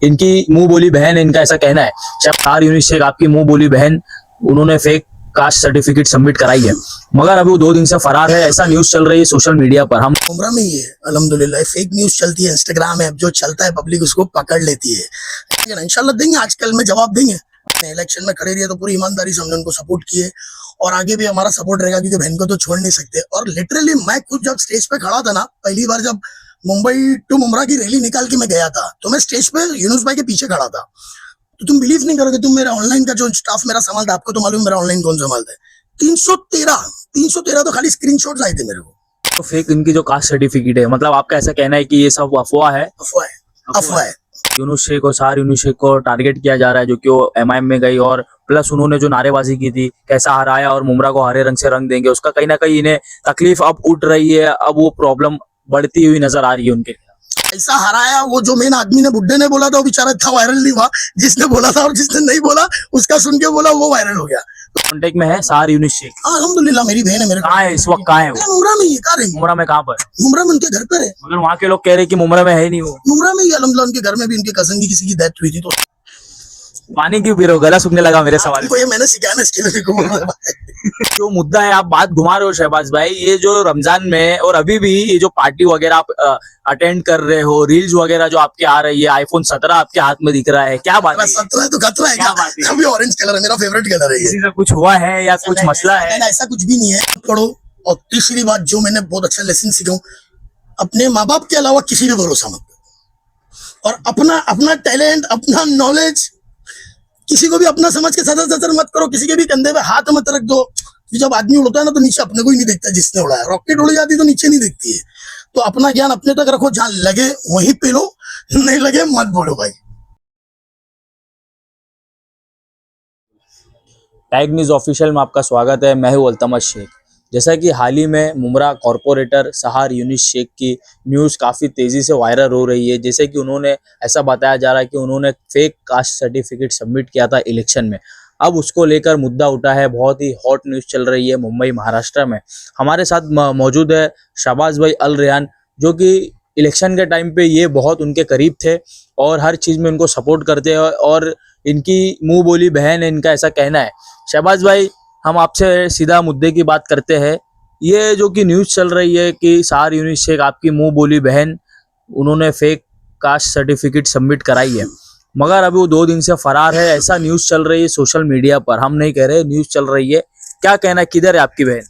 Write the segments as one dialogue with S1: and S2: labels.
S1: इनकी मुंह बोली बहन, इनका ऐसा कहना है। शायद यूनिस शेख आपकी मुंह बोली बहन, उन्होंने फेक कास्ट सर्टिफिकेट सबमिट कराई है, मगर अभी वो 2 दिन से फरार है, ऐसा न्यूज चल रही है सोशल मीडिया पर। हम
S2: उम्र में ही है, अल्हम्दुलिल्लाह। फेक न्यूज चलती है, इंस्टाग्राम ऐप जो चलता है पब्लिक उसको पकड़ लेती है, लेकिन इंशाल्लाह देंगे, आजकल में जवाब देंगे। इलेक्शन में खड़े रहिए तो पूरी ईमानदारी से हमने उनको सपोर्ट किए और आगे भी हमारा सपोर्ट रहेगा, क्योंकि बहन को तो छोड़ नहीं सकते। और लिटरली मैं खुद जब स्टेज पे खड़ा था ना, पहली बार जब मुंबई टू मुमरा की रैली निकाल के मैं गया था, तो मैं स्टेज पे यूनुस भाई के पीछे खड़ा था। तो तुम बिलीव नहीं करोगे, तुम मेरा ऑनलाइन का जो स्टाफ मेरा संभालता, आपको तो मालूम मेरा ऑनलाइन कौन संभालता है, 313 तो खाली स्क्रीनशॉट्स आए थे मेरे को।
S1: तो फेक इनकी जो कास्ट सर्टिफिकेट है, मतलब आपका ऐसा कहना है कि ये सब अफवाह है?
S2: अफवाह है।
S1: यूनुस शेख और सार यूनुस शेख को टारगेट किया जा रहा है, जो कि वो एमआईएम में गई और प्लस उन्होंने जो नारेबाजी की थी, कैसा हराया और मुमरा को हरे रंग से रंग देंगे, उसका कहीं ना कहीं इन्हें तकलीफ अब उठ रही है, अब वो प्रॉब्लम बढ़ती हुई नजर आ रही है उनके।
S2: ऐसा हराया, वो जो मेन आदमी ने, बुड्ढे ने बोला था, वो बेचारा इतना वायरल नहीं हुआ, जिसने बोला था और जिसने नहीं बोला उसका सुन के बोला वो वायरल हो गया।
S1: कॉन्टेक्ट में है सार यूनुस शेख?
S2: अल्हम्दुलिल्लाह, मेरी बहन है। मेरे
S1: कहाँ है इस वक्त, कहाँ है वो?
S2: मुमरा में ही है। कहाँ रहेंगे?
S1: मुमरा में कहाँ पर?
S2: मुमरा में उनके घर पर है।
S1: मगर वहाँ के लोग कह रहे हैं कि मुमरा में है नहीं वो।
S2: मुमरा में ही अल्हम्दुलिल्लाह, उनके घर में भी उनके कजन की किसी की डेथ हुई थी। तो
S1: पानी क्यों पी रहे हो, गला सूखने लगा मेरे सवाल।
S2: ये मैंने सिखाया ना, इसके लिए
S1: जो मुद्दा है, आप बात घुमा रहे हो शहबाज भाई, ये जो रमजान में और अभी भी ये जो पार्टी वगैरह आप अटेंड कर रहे हो, रील्स वगैरह जो आपके आ रही है, आईफोन 17 आपके हाथ में दिख रहा है, क्या बात है?
S2: 17 तो खतरा है
S1: क्या
S2: क्या?
S1: बात है?
S2: अभी ऑरेंज कलर है, मेरा फेवरेट कलर है ये।
S1: किसी से कुछ हुआ है या कुछ मसला है?
S2: ऐसा कुछ भी नहीं है। पढ़ो। और तीसरी बात जो मैंने बहुत अच्छा लेसन सीखा हूँ, अपने माँ बाप के अलावा किसी पे भरोसा मत करो, और अपना टैलेंट, अपना नॉलेज किसी को भी अपना समझ के सदर मत करो, किसी के भी कंधे पे हाथ मत रख दो। जब आदमी उड़ता है ना, तो नीचे अपने को ही नहीं देखता जिसने उड़ाया। रॉकेट उड़ जाती तो नीचे नहीं दिखती है। तो अपना ज्ञान अपने तक रखो, जहां लगे वहीं पे लो, नहीं लगे मत बोलो भाई।
S1: टैग न्यूज ऑफिशियल में आपका स्वागत है। मैं हूं अल्तमश शेख। जैसा कि हाल ही में मुमरा कॉरपोरेटर सहार यूनुस शेख की न्यूज़ काफ़ी तेज़ी से वायरल हो रही है, जैसे कि उन्होंने, ऐसा बताया जा रहा है कि उन्होंने फेक कास्ट सर्टिफिकेट सबमिट किया था इलेक्शन में। अब उसको लेकर मुद्दा उठा है, बहुत ही हॉट न्यूज़ चल रही है मुंबई महाराष्ट्र में। हमारे साथ मौजूद है शहबाज भाई अल रेहान, जो कि इलेक्शन के टाइम पे ये बहुत उनके करीब थे और हर चीज़ में उनको सपोर्ट करते हैं और इनकी मुँह बोली बहन है, इनका ऐसा कहना है। शहबाज भाई, हम आपसे सीधा मुद्दे की बात करते हैं। ये जो कि न्यूज़ चल रही है कि सार यूनुस शेख आपकी मुंह बोली बहन, उन्होंने फेक कास्ट सर्टिफिकेट सबमिट कराई है, मगर अभी वो 2 दिन से फरार है, ऐसा न्यूज़ चल रही है सोशल मीडिया पर। हम नहीं कह रहे, न्यूज़ चल रही है। क्या कहना है, किधर है आपकी बहन?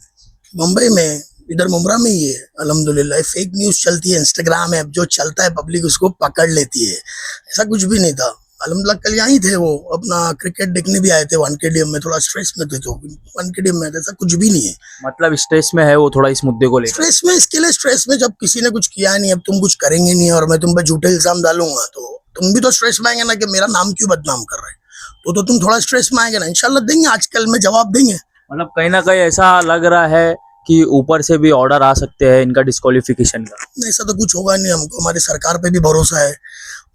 S2: मुंबई में, इधर मुमरा में ही है, अल्हम्दुलिल्लाह। फेक न्यूज चलती है, इंस्टाग्राम ऐप जो चलता है पब्लिक उसको पकड़ लेती है, ऐसा कुछ भी नहीं था। अल्हम्दुलिल्लाह कल यहाँ थे, वो अपना क्रिकेट देखने भी आए थे 1KD में, थोड़ा स्ट्रेस में थे तो 1KD में, ऐसा कुछ भी नहीं है।
S1: मतलब स्ट्रेस में है वो थोड़ा इस मुद्दे को लेकर?
S2: स्ट्रेस में इसके लिए स्ट्रेस में, जब किसी ने कुछ किया नहीं, अब तुम कुछ करेंगे नहीं और मैं तुम पे झूठे इल्जाम डालूंगा, तो तुम भी तो स्ट्रेस में आएंगे ना, कि मेरा नाम क्यों बदनाम कर रहे हैं, तो तुम थोड़ा स्ट्रेस में आएंगे ना। इंशाल्लाह देंगे, आजकल में जवाब देंगे।
S1: मतलब कहीं ना कहीं ऐसा लग रहा है कि ऊपर से भी ऑर्डर आ सकते हैं इनका डिस्क्वालिफिकेशन का?
S2: ऐसा तो कुछ होगा नहीं। हमको हमारी सरकार पे भी भरोसा है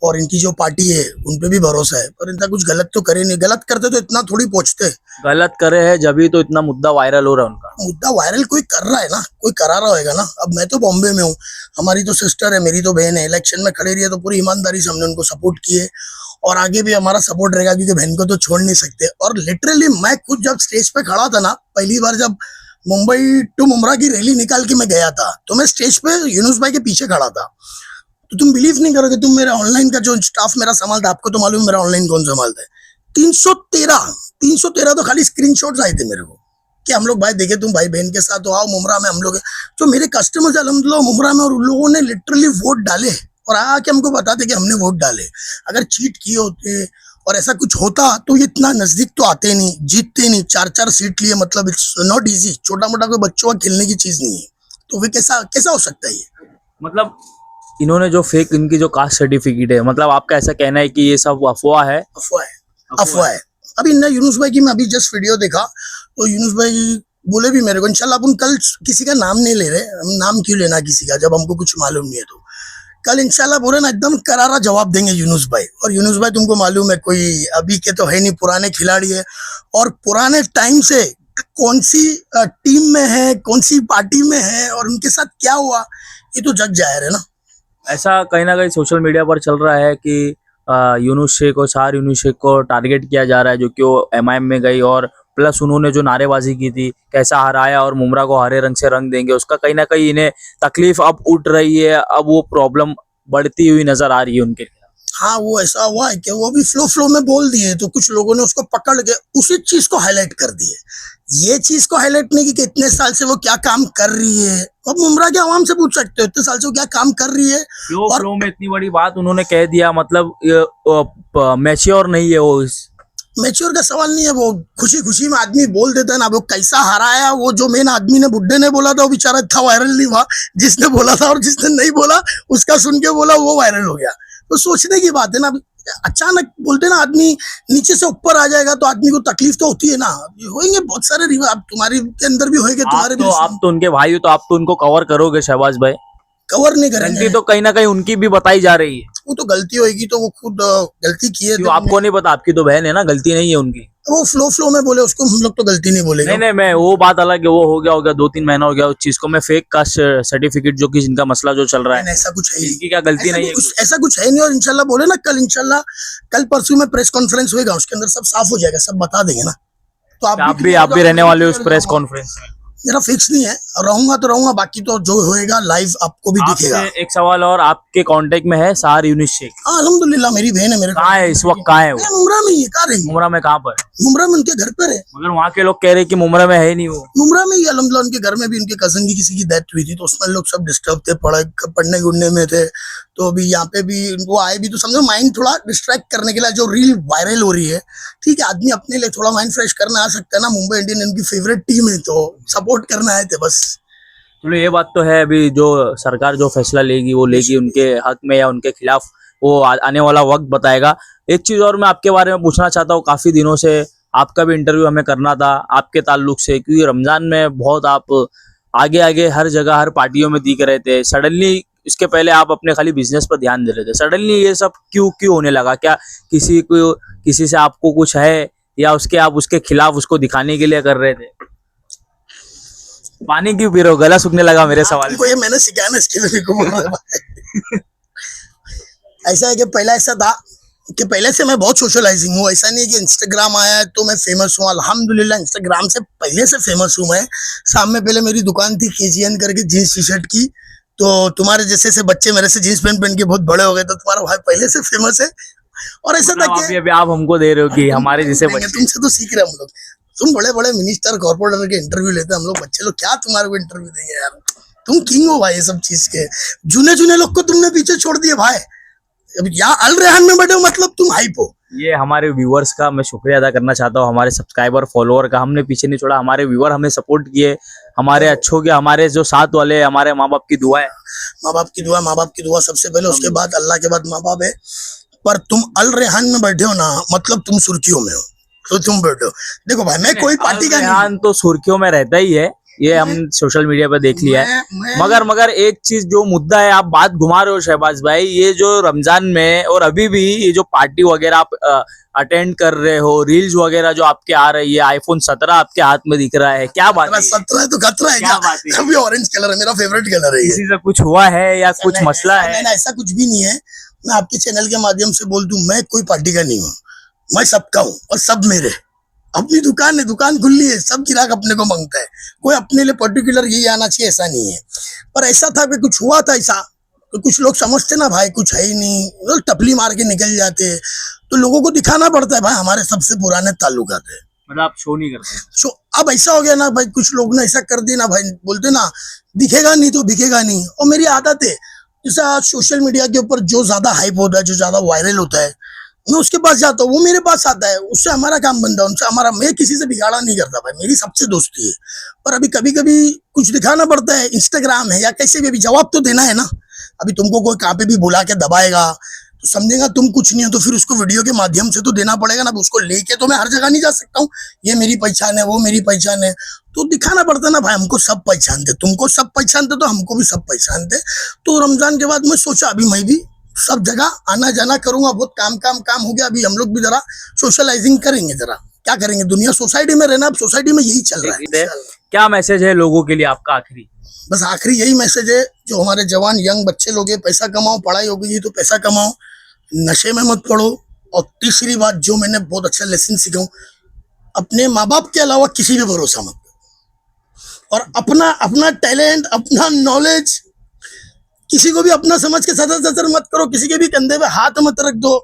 S2: और इनकी जो पार्टी है उन पे भी भरोसा है, पर इनका कुछ गलत तो करे नहीं। गलत करते तो इतना थोड़ी पहुंचते।
S1: गलत करे हैं जब तो इतना मुद्दा वायरल हो रहा है उनका।
S2: मुद्दा वायरल कोई कर रहा है ना, कोई करा रहा होगा ना। अब मैं तो बॉम्बे में हूँ, हमारी तो सिस्टर है, मेरी तो बहन है। इलेक्शन में खड़े रही है तो पूरी ईमानदारी से हमने उनको सपोर्ट किए और आगे भी हमारा सपोर्ट रहेगा, क्योंकि बहन को तो छोड़ नहीं सकते। और लिटरली मैं खुद जब स्टेज पे खड़ा था ना, पहली बार जब मुंबई टू मुमरा की रैली निकाल के मैं गया था, तो मैं स्टेज पे यूनुस भाई के पीछे खड़ा था। तो तुम बिलीव नहीं करोगे, तुम मेरा ऑनलाइन का जो स्टाफ मेरा संभालता, आपको तो मालूम मेरा ऑनलाइन कौन संभालता है, 313 तो खाली स्क्रीनशॉट्स आए थे मेरे को, कि हम लोग भाई देखे, तुम भाई बहन के साथ हो, आओ मुमरा में हम लोग। जो मेरे कस्टमर्स अल्हम्दुलिल्लाह मुमरा में, और उन लोगों ने लिटरली वोट डाले और आके हमको बताते कि हमने वोट डाले। अगर चीट किए होते और ऐसा कुछ होता तो ये इतना नजदीक तो आते नहीं, जीतते नहीं। 4-4 सीट लिए, मतलब इट्स नॉट इजी। छोटा मोटा कोई बच्चों का खेलने की चीज नहीं है, तो वे कैसा हो सकता है ये?
S1: मतलब इन्होंने जो फेक, इनकी जो कास्ट सर्टिफिकेट है, मतलब आपका ऐसा कहना है कि ये सब अफवाह है?
S2: अफवाह है। अभी ना यूनुस भाई की मैं अभी जस्ट वीडियो देखा, तो यूनुस भाई बोले भी मेरे को, इंशाल्लाह अपन कल किसी का नाम नहीं ले रहे, हम नाम क्यों लेना किसी का जब हमको कुछ मालूम नहीं है। तो कल इंशाल्लाह बोले ना, एकदम करारा जवाब देंगे यूनुस भाई। और यूनुस भाई तुमको मालूम है, कोई अभी के तो है नहीं, पुराने खिलाड़ी है और पुराने टाइम से कौन सी टीम में है, कौन सी पार्टी में है और उनके साथ क्या हुआ, ये तो जग जाहिर है ना।
S1: ऐसा कहीं ना कहीं सोशल मीडिया पर चल रहा है कि यूनुस शेख और सहार यूनुस शेख को टारगेट किया जा रहा है, जो कि वो एमआईएम में गई और प्लस उन्होंने जो नारेबाजी की थी कैसा हराया और मुमरा को हरे रंग से रंग देंगे, उसका कहीं ना कहीं इन्हें तकलीफ अब उठ रही है, अब वो प्रॉब्लम बढ़ती हुई नजर आ रही है उनके लिए।
S2: हाँ, वो ऐसा हुआ है कि वो भी फ्लो में बोल दिए तो कुछ लोगों ने उसको पकड़ के उसी चीज को हाईलाइट कर दिए। ये चीज को हाईलाइट नहीं की कि इतने साल से वो क्या काम कर रही है। अब मुमरा के आवाम से पूछ सकते हो इतने साल से वो क्या काम कर रही है।
S1: फ्लो में इतनी बड़ी बात उन्होंने कह दिया, मतलब मैच्योर नहीं है वो।
S2: मैच्योर का सवाल नहीं है, वो खुशी खुशी में आदमी बोल देता है ना। वो कैसा हराया, वो जो मेन आदमी ने बुड्ढे ने बोला था वो बेचारा इतना वायरल नहीं हुआ, जिसने बोला था और जिसने नहीं बोला उसका सुन के बोला वो वायरल हो गया। तो सोचने की बात है ना, अचानक बोलते ना आदमी नीचे से ऊपर आ जाएगा तो आदमी को तकलीफ तो होती है ना। होंगे बहुत सारे आप तुम्हारे के अंदर भी होंगे, तुम्हारे भी।
S1: आप तो उनके भाई हो तो आप तो उनको कवर करोगे शहबाज भाई।
S2: कवर नहीं करेंगे,
S1: गलती तो कहीं ना कहीं उनकी भी बताई जा रही है।
S2: वो तो गलती होगी तो वो खुद गलती की है।
S1: क्यों आपको नहीं पता? आपकी तो बहन है ना, गलती नहीं है उनकी।
S2: वो फ्लो में बोले, उसको हम लोग तो गलती नहीं बोलेंगे।
S1: नहीं, मैं वो बात अलग है, वो हो गया 2-3 महीना हो गया उस चीज को। मैं फेक कास्ट सर्टिफिकेट जो कि जिनका मसला जो चल रहा है,
S2: ऐसा कुछ है,
S1: इनकी क्या गलती नहीं है?
S2: ऐसा कुछ है नहीं। और इंशाल्लाह बोले ना कल परसों में प्रेस कॉन्फ्रेंस होगा, उसके अंदर सब साफ हो जाएगा, सब बता देंगे ना। तो
S1: आप भी रहने वाले हो उस प्रेस कॉन्फ्रेंस में?
S2: मेरा फिक्स नहीं है, रहूंगा तो रहूंगा, बाकी तो जो होएगा लाइव आपको भी दिखेगा।
S1: एक सवाल और, आपके कांटेक्ट में है सहार यूनुस शेख?
S2: हाँ, अल्हम्दुलिल्लाह मेरी बहन है। मेरे
S1: कहाँ है इस वक्त? कहाँ है वो?
S2: मुमरा में ही है। कहाँ रहेंगे?
S1: मुमरा में कहाँ पर?
S2: मुमरा में उनके घर पर है।
S1: मगर वहाँ के लोग कह रहे कि मुमरा में है नहीं वो।
S2: मुमरा में ही अल्हम्दुलिल्लाह, उनके घर में भी उनके कजन की किसी की डेथ हुई थी तो उसमें लोग सब डिस्टर्ब थे, पढ़ने गुड़ने में थे। तो अभी यहाँ पे भी वो आए भी तो समझो माइंड थोड़ा डिस्ट्रैक्ट करने के लिए, जो रील वायरल हो रही है। ठीक है, आदमी अपने लिए थोड़ा माइंड फ्रेश करना आ सकता है ना। मुंबई इंडियन इनकी फेवरेट टीम है तो सपोर्ट करना आए थे बस।
S1: चलो ये बात तो है, अभी जो सरकार जो फैसला लेगी वो लेगी उनके हक में या उनके खिलाफ, वो आने वाला वक्त बताएगा। एक चीज और मैं आपके बारे में पूछना चाहता हूँ, काफी दिनों से आपका भी इंटरव्यू हमें करना था आपके ताल्लुक से, क्योंकि रमजान में बहुत आप आगे हर जगह हर पार्टियों में दिख रहे थे। सडनली इसके पहले आप अपने खाली बिजनेस पर ध्यान दे रहे थे, सडनली ये सब क्यों होने लगा? क्या किसी से आपको कुछ है या आप उसके खिलाफ उसको दिखाने के लिए कर रहे थे? पानी क्यों पी रहे हो? गला सूखने लगा मेरे सवाल
S2: को। ये मैंने सिखाया ना, इसके लिए को बोल रहा ऐसा है कि पहला ऐसा था कि पहले से मैं बहुत सोशलाइजिंग हूँ। ऐसा नहीं है कि इंस्टाग्राम आया है तो मैं फेमस हूँ। अल्हम्दुलिल्लाह इंस्टाग्राम से पहले से फेमस हूँ मैं। सामने पहले मेरी दुकान थी KGN करके जीन्स टी शर्ट की। तो तुम्हारे जैसे से बच्चे मेरे से जीन्स पैंट पहन के बहुत बड़े हो गए, तो तुम्हारा भाई पहले से फेमस है। और ऐसा था कि
S1: अभी आप हमको दे रहे हो कि हमारे जैसे बच्चे?
S2: तुमसे तो सीख रहे हम लोग। तुम बड़े मिनिस्टर कॉर्पोरेटर के इंटरव्यू लेते, हम लोग बच्चे लोग क्या तुम्हारे को इंटरव्यू देंगे यार। तुम किंग हो भाई ये सब चीज के। जुने लोग को तुमने पीछे छोड़ दिए भाई। अब यहाँ अल रेहान में बैठे हो मतलब तुम हाइप हो।
S1: ये हमारे व्यूअर्स का मैं शुक्रिया अदा करना चाहता हूँ, हमारे सब्सक्राइबर फॉलोअर का। हमने पीछे नहीं छोड़ा, हमारे व्यूअर हमें सपोर्ट किए, हमारे अच्छों के, हमारे जो साथ वाले, हमारे माँ बाप की दुआ है।
S2: माँ बाप की दुआ सबसे पहले, उसके बाद अल्लाह के बाद माँ बाप है। पर तुम अल रेहान में बैठे हो ना, मतलब तुम सुर्खियों में हो, तो तुम बैठो। देखो भाई मैं कोई पार्टी का नहीं,
S1: तो सुर्खियों में रहता ही है, ये हम सोशल मीडिया पे देख लिया है। मगर एक चीज जो मुद्दा है, आप बात घुमा रहे हो शहबाज भाई, ये जो रमजान में और अभी भी ये जो पार्टी वगैरह आप अटेंड कर रहे हो, रील्स वगैरह जो आपके आ रही है, iPhone 17 आपके हाथ में दिख रहा है, क्या बात है?
S2: 17 तो खतरा है क्या? अभी ऑरेंज कलर है, मेरा फेवरेट कलर है।
S1: किसी से कुछ हुआ है या कुछ मसला है?
S2: ऐसा कुछ भी नहीं है। मैं आपके चैनल के माध्यम से बोल दूं, मैं कोई पार्टी का नहीं हूँ, मैं सबका हूँ और सब मेरे। अपनी दुकान है, दुकान खुली है, सब गिराक अपने को मांगता है। कोई अपने लिए पर्टिकुलर यही आना चाहिए ऐसा नहीं है। पर ऐसा था कि कुछ हुआ था ऐसा, तो कुछ लोग समझते ना भाई कुछ है ही नहीं, तो टपली मार के निकल जाते। तो लोगों को दिखाना पड़ता है भाई हमारे सबसे पुराने ताल्लुकात है।
S1: मतलब आप शो नहीं करते?
S2: शो अब ऐसा हो गया ना भाई, कुछ लोग ने ऐसा कर दिया ना भाई, बोलते ना दिखेगा नहीं तो बिकेगा नहीं। और मेरी आदत है, जैसे आज सोशल मीडिया के ऊपर जो ज्यादा हाइप होता है, जो ज्यादा वायरल होता है, मैं उसके पास जाता हूँ, वो मेरे पास आता है, उससे हमारा काम बनता है, उनसे हमारा। मैं किसी से बिगाड़ा नहीं करता भाई, मेरी सबसे दोस्ती है। पर अभी कभी कभी कुछ दिखाना पड़ता है, इंस्टाग्राम है या कैसे भी, अभी जवाब तो देना है ना। अभी तुमको कोई कहाँ पे भी बुला के दबाएगा तो समझेगा तुम कुछ नहीं हो, तो फिर उसको वीडियो के माध्यम से तो देना पड़ेगा ना। उसको लेके तो मैं हर जगह नहीं जा सकता हूँ, ये मेरी पहचान है, वो मेरी पहचान है, तो दिखाना पड़ता है ना भाई। हमको सब पहचानते, तुमको सब पहचानते, तो हमको भी सब पहचानते। तो रमजान के बाद मैं सोचा अभी मैं भी सब जगह आना जाना करूंगा। बहुत काम हो गया, अभी हम लोग भी जरा सोशलाइजिंग करेंगे। जरा क्या करेंगे, दुनिया सोसाइटी में रहना, अब सोसाइटी में यही चल रहा है।
S1: क्या मैसेज है लोगों के लिए आपका आखिरी?
S2: बस आखिरी यही मैसेज है, जो हमारे जवान यंग बच्चे लोग हैं, पैसा कमाओ, पढ़ाई हो गई तो पैसा कमाओ, नशे में मत पड़ो। और तीसरी बात जो मैंने बहुत अच्छा लेसन सीखा हूँ, अपने माँ बाप के अलावा किसी पे भरोसा मत करो। और अपना अपना टैलेंट, अपना नॉलेज किसी को भी अपना समझ के सदर मत करो। किसी के भी कंधे पे हाथ मत रख दो।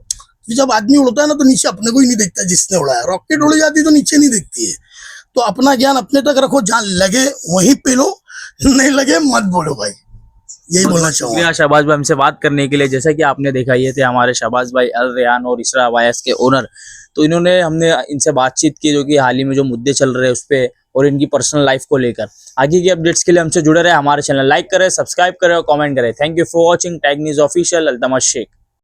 S2: जब आदमी उड़ता है ना तो नीचे अपने को ही नहीं दिखता जिसने उड़ाया। रॉकेट उड़ जाती तो नीचे नहीं दिखती है। तो अपना ज्ञान अपने तक रखो, जहाँ लगे वहीं पे लो, नहीं लगे मत बोलो भाई। यही बोलना चाहूंगा।
S1: शुक्रिया शहबाज भाई हमसे बात करने के लिए। जैसा कि आपने देखा, ये थे हमारे शहबाज भाई अल रेयान और इसरा वायस के ओनर। तो हमने इनसे बातचीत की जो कि हाल ही में जो मुद्दे चल रहे हैं उस पे और इनकी पर्सनल लाइफ को लेकर। आगे की अपडेट्स के लिए हमसे जुड़े रहे, हमारे चैनल लाइक करें, सब्सक्राइब करें और कमेंट करें। Thank you for watching Tech News Official. Altamash Sheikh.